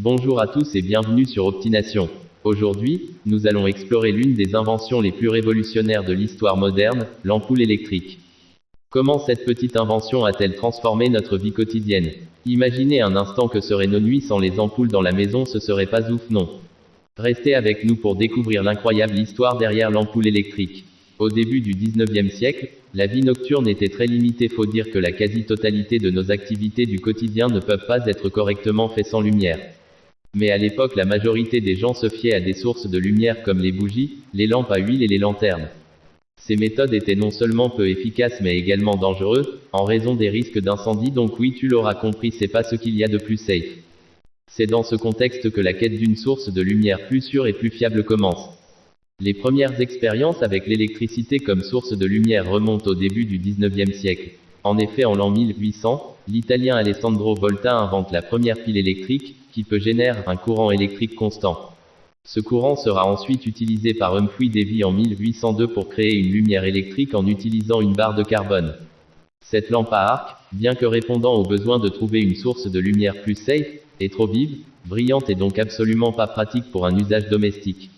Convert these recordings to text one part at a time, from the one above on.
Bonjour à tous et bienvenue sur Optination. Aujourd'hui, nous allons explorer l'une des inventions les plus révolutionnaires de l'histoire moderne, l'ampoule électrique. Comment cette petite invention a-t-elle transformé notre vie quotidienne? Imaginez un instant que seraient nos nuits sans les ampoules dans la maison, ce serait pas ouf, non? Restez avec nous pour découvrir l'incroyable histoire derrière l'ampoule électrique. Au début du 19e siècle, la vie nocturne était très limitée. Faut dire que la quasi-totalité de nos activités du quotidien ne peuvent pas être correctement faites sans lumière. Mais à l'époque, la majorité des gens se fiaient à des sources de lumière comme les bougies, les lampes à huile et les lanternes. Ces méthodes étaient non seulement peu efficaces mais également dangereuses, en raison des risques d'incendie. Donc oui, tu l'auras compris, c'est pas ce qu'il y a de plus safe. C'est dans ce contexte que la quête d'une source de lumière plus sûre et plus fiable commence. Les premières expériences avec l'électricité comme source de lumière remontent au début du 19e siècle. En effet, en l'an 1800, l'Italien Alessandro Volta invente la première pile électrique, qui peut générer un courant électrique constant. Ce courant sera ensuite utilisé par Humphrey Davy en 1802 pour créer une lumière électrique en utilisant une barre de carbone. Cette lampe à arc, bien que répondant au besoin de trouver une source de lumière plus safe, est trop vive, brillante et donc absolument pas pratique pour un usage domestique.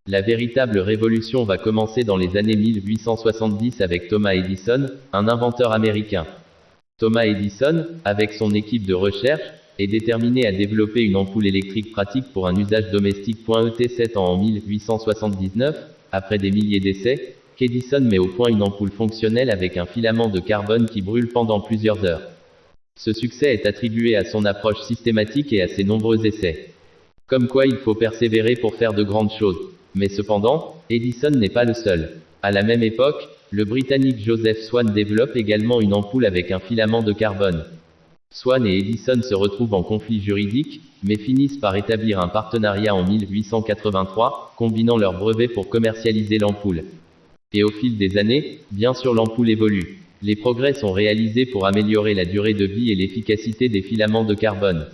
La véritable révolution va commencer dans les années 1870 avec Thomas Edison, un inventeur américain. Thomas Edison, avec son équipe de recherche, est déterminé à développer une ampoule électrique pratique pour un usage domestique. ET7 en 1879, après des milliers d'essais, qu'Edison met au point une ampoule fonctionnelle avec un filament de carbone qui brûle pendant plusieurs heures. Ce succès est attribué à son approche systématique et à ses nombreux essais. Comme quoi il faut persévérer pour faire de grandes choses. Mais cependant, Edison n'est pas le seul. À la même époque, le Britannique Joseph Swan développe également une ampoule avec un filament de carbone. Swan et Edison se retrouvent en conflit juridique, mais finissent par établir un partenariat en 1883, combinant leurs brevets pour commercialiser l'ampoule. Et au fil des années, bien sûr l'ampoule évolue. Les progrès sont réalisés pour améliorer la durée de vie et l'efficacité des filaments de carbone.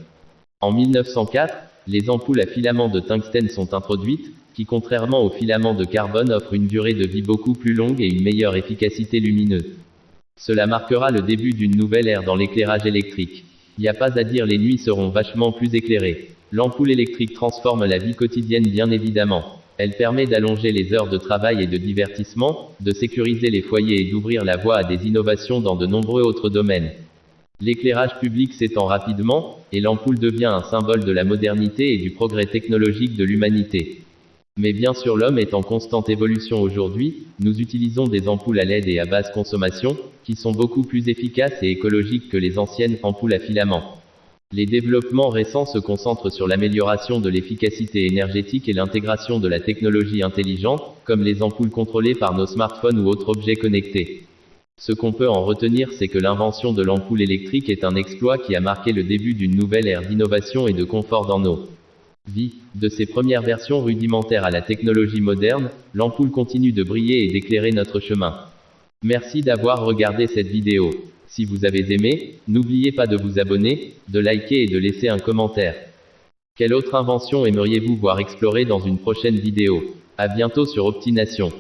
En 1904, les ampoules à filaments de tungstène sont introduites, qui contrairement aux filaments de carbone offrent une durée de vie beaucoup plus longue et une meilleure efficacité lumineuse. Cela marquera le début d'une nouvelle ère dans l'éclairage électrique. Y a pas à dire, les nuits seront vachement plus éclairées. L'ampoule électrique transforme la vie quotidienne bien évidemment. Elle permet d'allonger les heures de travail et de divertissement, de sécuriser les foyers et d'ouvrir la voie à des innovations dans de nombreux autres domaines. L'éclairage public s'étend rapidement, et l'ampoule devient un symbole de la modernité et du progrès technologique de l'humanité. Mais bien sûr, l'homme est en constante évolution aujourd'hui. Nous utilisons des ampoules à LED et à basse consommation, qui sont beaucoup plus efficaces et écologiques que les anciennes ampoules à filaments. Les développements récents se concentrent sur l'amélioration de l'efficacité énergétique et l'intégration de la technologie intelligente, comme les ampoules contrôlées par nos smartphones ou autres objets connectés. Ce qu'on peut en retenir, c'est que l'invention de l'ampoule électrique est un exploit qui a marqué le début d'une nouvelle ère d'innovation et de confort dans nos vies. De ses premières versions rudimentaires à la technologie moderne, l'ampoule continue de briller et d'éclairer notre chemin. Merci d'avoir regardé cette vidéo. Si vous avez aimé, n'oubliez pas de vous abonner, de liker et de laisser un commentaire. Quelle autre invention aimeriez-vous voir explorer dans une prochaine vidéo? À bientôt sur Optination.